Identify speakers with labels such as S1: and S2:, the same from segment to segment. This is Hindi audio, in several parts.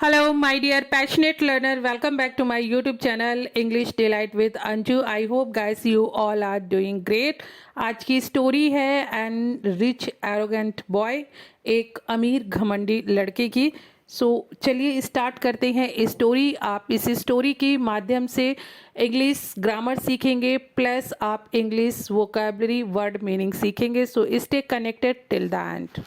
S1: Hello, my dear passionate learner. Welcome back to my YouTube channel English Delight with Anju. I hope guys you all are doing great. आज की स्टोरी है एन रिच एरोगेंट बॉय, एक अमीर घमंडी लड़के की। चलिए स्टार्ट करते हैं स्टोरी। आप इस स्टोरी के माध्यम से इंग्लिश ग्रामर सीखेंगे, प्लस आप इंग्लिश वोकैबलरी वर्ड मीनिंग सीखेंगे। So stay connected till the end.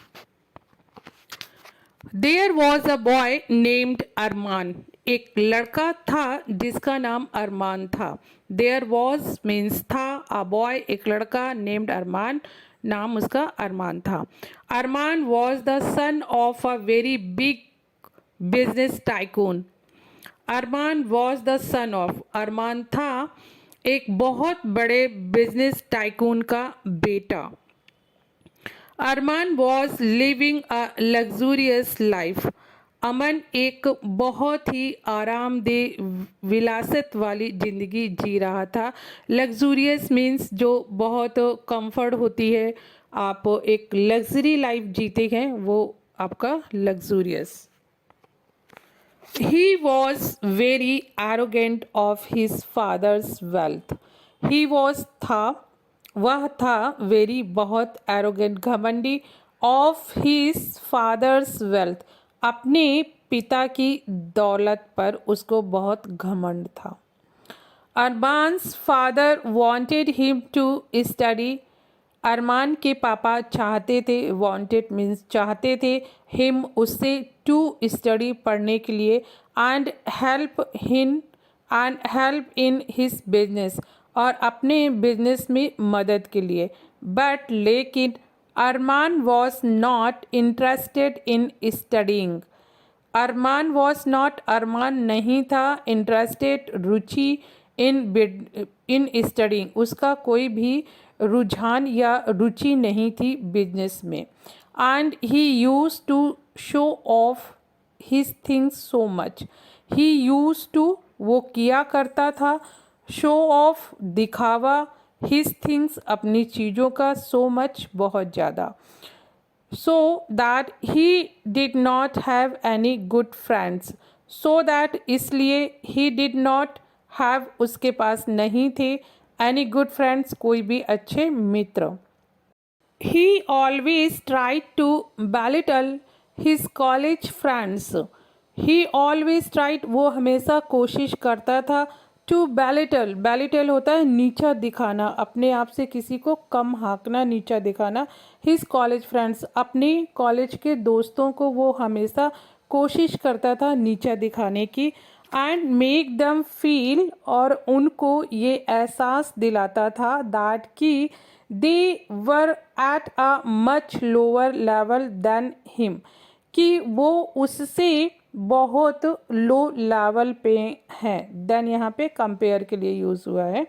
S1: There was a boy named Arman. एक लड़का था जिसका नाम अरमान था। देयर वॉज मीन्स था, अ बॉय एक लड़का, नेम्ड अरमान नाम उसका अरमान था। Arman was the son of a very big business tycoon. Arman was the son of, Arman था एक बहुत बड़े बिजनेस टाइकून का बेटा। Arman was living a luxurious life. Aman एक बहुत ही आरामदेह विलासत वाली ज़िंदगी जी रहा था। लग्जूरियस मीन्स जो बहुत कंफर्ट होती है, आप एक लग्जरी लाइफ जीते हैं, वो आपका luxurious. He was very arrogant of his father's wealth. He was था, वह था, very बहुत arrogant घमंडी, of his father's wealth, अपने पिता की दौलत पर उसको बहुत घमंड था। अरमान's father wanted him to study. अरमान के पापा चाहते थे, वांटेड मीन्स चाहते थे, हिम उससे, टू स्टडी पढ़ने के लिए, and help in his business और अपने बिजनेस में मदद के लिए। बट लेकिन Arman was not interested in studying. Arman was not, Arman नहीं था, इंटरेस्टेड रुचि, इन स्टडिंग उसका कोई भी रुझान या रुचि नहीं थी बिजनेस में। And he used to show off his things so much. He used to वो किया करता था, शो ऑफ दिखावा, हिज थिंग्स अपनी चीज़ों का, सो मच बहुत ज़्यादा, so that he did not have any good friends, so that इसलिए he did not have उसके पास नहीं थे any good friends कोई भी अच्छे मित्र। He always tried to belittle his college friends. He always tried वो हमेशा कोशिश करता था, टू belittle, belittle होता है नीचा दिखाना, अपने आप से किसी को कम हाँकना, नीचा दिखाना। हिज कॉलेज फ्रेंड्स, अपने कॉलेज के दोस्तों को वो हमेशा कोशिश करता था नीचा दिखाने की। एंड मेक दम फील, और उनको ये एहसास दिलाता था दैट कि they were at a much lower level than him, कि वो उससे बहुत लो लेवल पे हैं। देन यहाँ पे कंपेयर के लिए यूज़ हुआ है।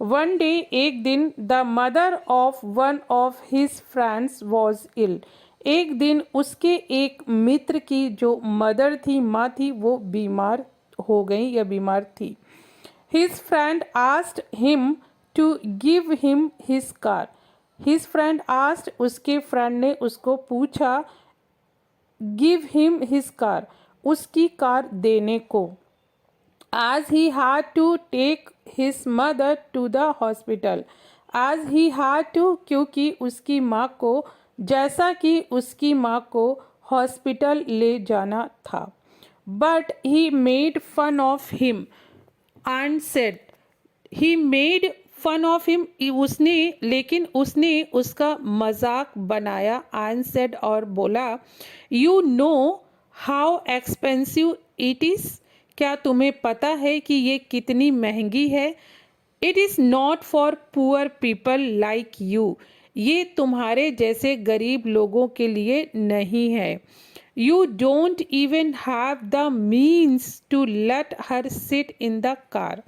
S1: वन डे, एक दिन, the mother of one of his friends was ill. एक दिन उसके एक मित्र की जो मदर थी, माँ थी, वो बीमार हो गई या बीमार थी। His friend asked him to give him his car. His friend asked, उसके फ्रेंड ने उसको पूछा, गिव हिम हिज कार, उसकी कार देने को। as he had to take his mother to the hospital, as he had to, क्योंकि उसकी माँ को, जैसा कि उसकी माँ को हॉस्पिटल ले जाना था। but he made fun of him and said, he made fun of him, उसने, लेकिन उसने उसका मजाक बनाया, and said, और बोला, you know how expensive it is, क्या तुम्हें पता है कि ये कितनी महंगी है। It is not for poor people like you, ये तुम्हारे जैसे गरीब लोगों के लिए नहीं है। You don't even have the means to let her sit in the car.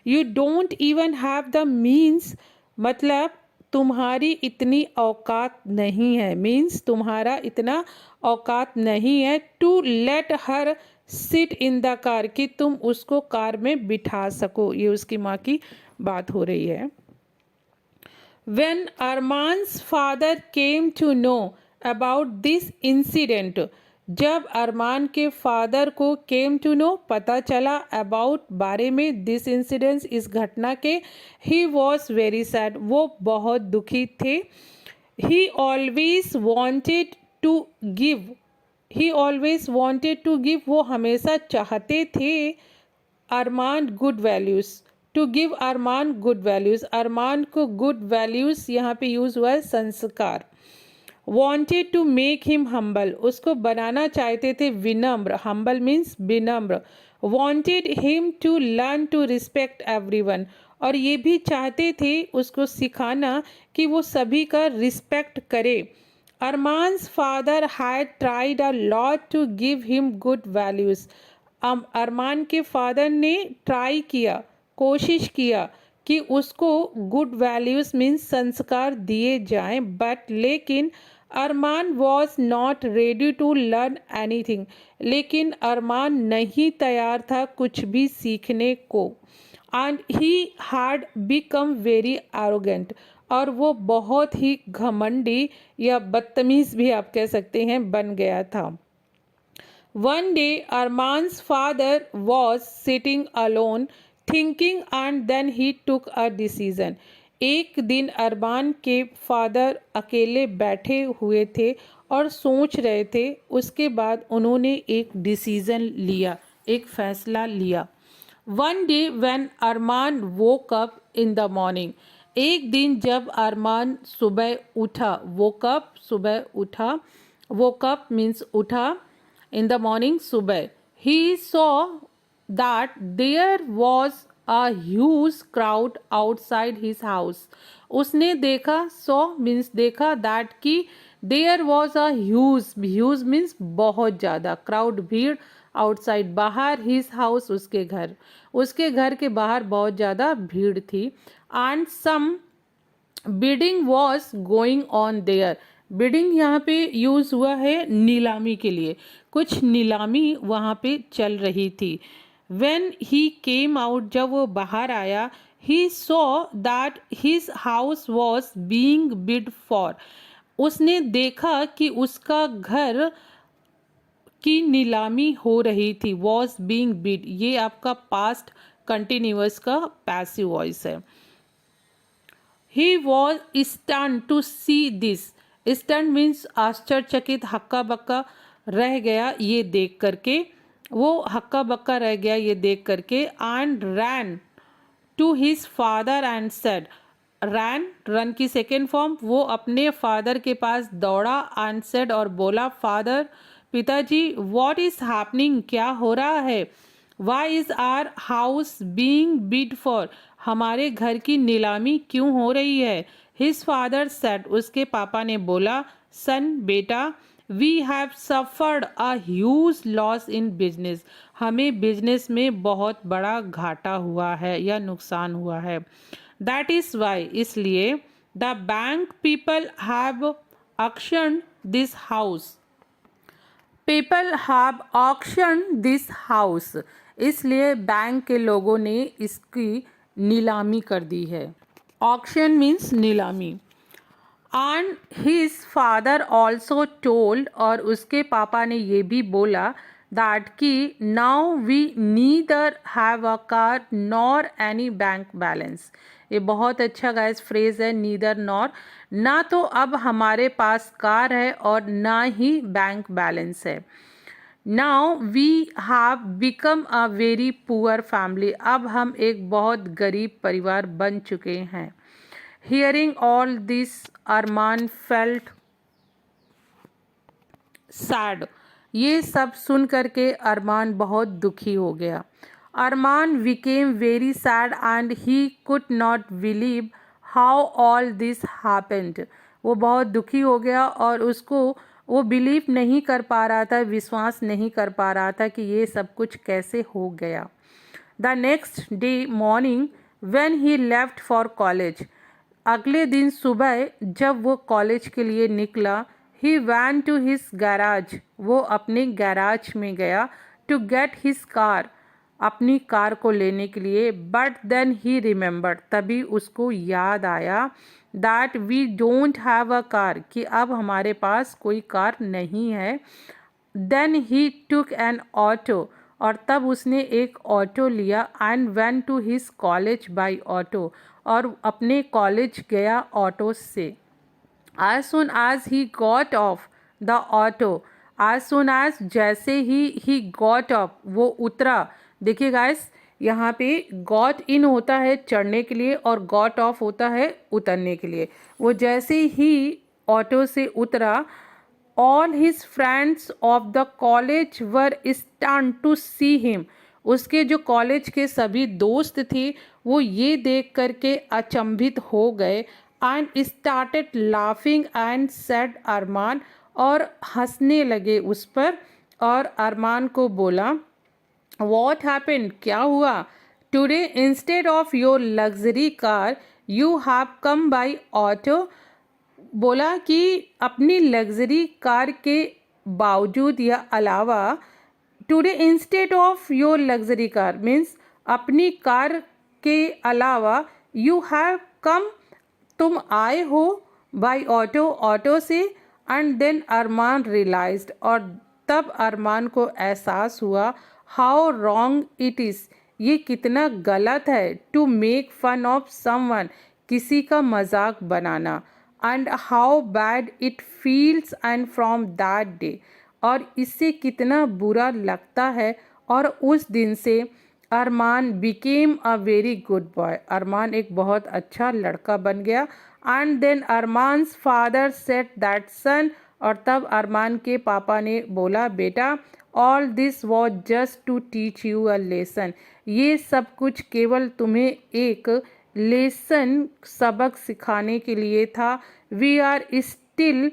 S1: You don't even have the means, मतलब तुम्हारी इतनी औकात नहीं है, मीन्स तुम्हारा इतना औकात नहीं है, to let her sit in the car, कि तुम उसको कार में बिठा सको। ये उसकी माँ की बात हो रही है। When Arman's father came to know about this incident, जब अरमान के फादर को केम टू नो पता चला अबाउट बारे में दिस इंसिडेंस इस घटना के, ही वॉज वेरी सैड वो बहुत दुखी थे। He always wanted to give he always wanted to give वो हमेशा चाहते थे Arman good values to give Arman good values Arman को गुड वैल्यूज़ यहाँ पे यूज़ हुआ है संस्कार। wanted to make him humble उसको बनाना चाहते थे विनम्र, humble means विनम्र। wanted him to learn to respect everyone और ये भी चाहते थे उसको सिखाना कि वो सभी का रिस्पेक्ट करे। Arman's father had tried a lot to give him good values Arman के फादर ने ट्राई किया, कोशिश किया कि उसको गुड वैल्यूज़ मीन्स संस्कार दिए जाएं, बट लेकिन Arman was not ready to learn anything लेकिन अरमान नहीं तैयार था कुछ भी सीखने को। And he had become very arrogant और वो बहुत ही घमंडी या बदतमीज़ भी आप कह सकते हैं बन गया था। One day, Arman's father was sitting alone thinking and then he took a decision. एक दिन अरमान के फादर अकेले बैठे हुए थे और सोच रहे थे, उसके बाद उन्होंने एक डिसीज़न लिया, एक फ़ैसला लिया। One day when Arman woke up in the morning एक दिन जब अरमान सुबह उठा, वोक अप सुबह उठा, वोक अप मीन्स उठा, in the morning subah he saw that there was a huge crowd outside his house उसने देखा, saw means देखा, that कि there was a huge means बहुत ज़्यादा, crowd भीड़, outside बाहर, his house उसके घर के बाहर बहुत ज़्यादा भीड़ थी। and some bidding was going on their bidding यहाँ पे यूज़ हुआ है नीलामी के लिए, कुछ नीलामी वहाँ पे चल रही थी। वेन ही केम आउट जब वो बाहर आया, he saw that his house was being bid for उसने देखा कि उसका घर की नीलामी हो रही थी। वॉज बीइंग बिड ये आपका पास्ट कंटिन्यूअस का पैसिव वॉइस है। He was stunned to see this. Stunned means आश्चर्यचकित, हक्का बक्का रह गया ये देख करके, वो हक्का बक्का रह गया ये देख करके। and ran to his father and said, run की सेकेंड फॉर्म, वो अपने फादर के पास दौड़ा, and said और बोला, फादर पिताजी, what is happening क्या हो रहा है? Why is our house being bid for हमारे घर की नीलामी क्यों हो रही है? His father said उसके पापा ने बोला, son बेटा, we have suffered a huge loss in business हमें बिजनेस में बहुत बड़ा घाटा हुआ है या नुकसान हुआ है। That is why इसलिए the bank people have auctioned this house people have auction this house इसलिए बैंक के लोगों ने इसकी नीलामी कर दी है। ऑक्शन मीन्स नीलामी। And his father also told और उसके पापा ने ये भी बोला दैट कि now we neither have a car nor any bank balance ये बहुत अच्छा गाइस फ्रेज है, नीदर नॉर, ना तो अब हमारे पास कार है और ना ही बैंक बैलेंस है। Now we have become a very poor family अब हम एक बहुत गरीब परिवार बन चुके हैं। Hearing all this Arman felt sad ये सब सुन करके अरमान बहुत दुखी हो गया। Arman became very sad and he could not believe how all this happened वो बहुत दुखी हो गया और उसको वो बिलीव नहीं कर पा रहा था, विश्वास नहीं कर पा रहा था कि ये सब कुछ कैसे हो गया। The next day morning when he left for college अगले दिन सुबह जब वो कॉलेज के लिए निकला, ही वैन टू हिज गैराज वो अपने गैराज में गया, टू गेट हिज कार अपनी कार को लेने के लिए। बट देन ही रिमेंबर्ड तभी उसको याद आया that we don't have a car कि अब हमारे पास कोई कार नहीं है। Then he took an auto, और तब उसने एक ऑटो लिया, and went to his college by auto, और अपने कॉलेज गया ऑटो से। As soon as he got off the auto, as soon as जैसे ही got off, वो उतरा। देखिए गाइस, यहाँ पे got in होता है चढ़ने के लिए और got off होता है उतरने के लिए। वो जैसे ही ऑटो से उतरा, all his friends of the college were stunned to see him, उसके जो कॉलेज के सभी दोस्त थे वो ये देख करके अचंभित हो गए, and started laughing and said Arman, और हंसने लगे उस पर। और अरमान को बोला, वॉट हैपेंड, क्या हुआ? Today instead of your luxury car you have come by auto, बोला कि अपनी लग्जरी कार के बावजूद या अलावा, today instead of your luxury car means अपनी कार के अलावा, यू हैव कम, तुम आए हो, बाय ऑटो, ऑटो से। एंड देन अरमान रियलाइज्ड, और तब अरमान को एहसास हुआ, हाउ रॉन्ग इट इज़, ये कितना गलत है, to make fun of someone, किसी का मजाक बनाना, and how bad it feels, and from that day, और इससे कितना बुरा लगता है। और उस दिन से Arman became a very good boy, Arman एक बहुत अच्छा लड़का बन गया। And then Arman's father said that son, और तब अरमान के पापा ने बोला, बेटा, all this was just to teach you a lesson, ये सब कुछ केवल तुम्हें एक लेसन, सबक सिखाने के लिए था। We are still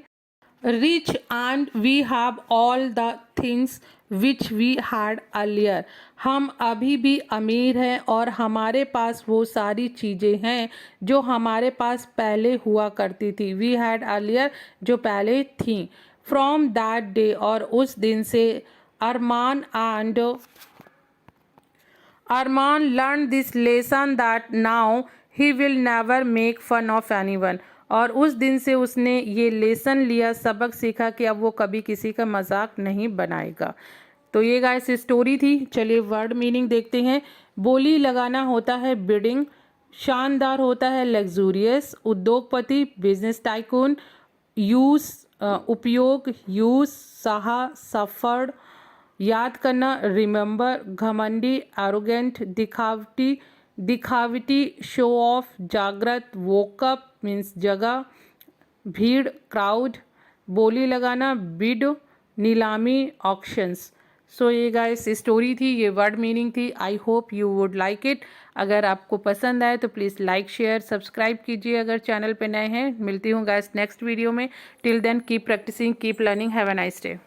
S1: rich and we have all the things which we had earlier, हम अभी भी अमीर हैं और हमारे पास वो सारी चीज़ें हैं जो हमारे पास पहले हुआ करती थी। we had earlier, जो पहले थी। from that day, और उस दिन से अरमान learned this lesson that now he will never make fun of anyone, और उस दिन से उसने ये लेसन लिया, सबक सीखा कि अब वो कभी किसी का मजाक नहीं बनाएगा। तो ये गाइस स्टोरी थी। चलिए वर्ड मीनिंग देखते हैं। बोली लगाना होता है बिडिंग, शानदार होता है लग्जूरियस, उद्योगपति बिजनेस टाइकून, यूज उपयोग, यूज सहा सफर, याद करना रिमेंबर, घमंडी एरोगेंट, दिखावटी शो ऑफ, जागृत वोकअप मीन्स जगह, भीड़ क्राउड, बोली लगाना बिड, नीलामी ऑक्शंस। सो ये गाइस स्टोरी थी, ये वर्ड मीनिंग थी। I hope you would like it. अगर आपको पसंद आए तो प्लीज़ लाइक शेयर सब्सक्राइब कीजिए अगर चैनल पे नए हैं। मिलती हूँ गाइस नेक्स्ट वीडियो में। Till then keep practicing, keep learning, have a nice day.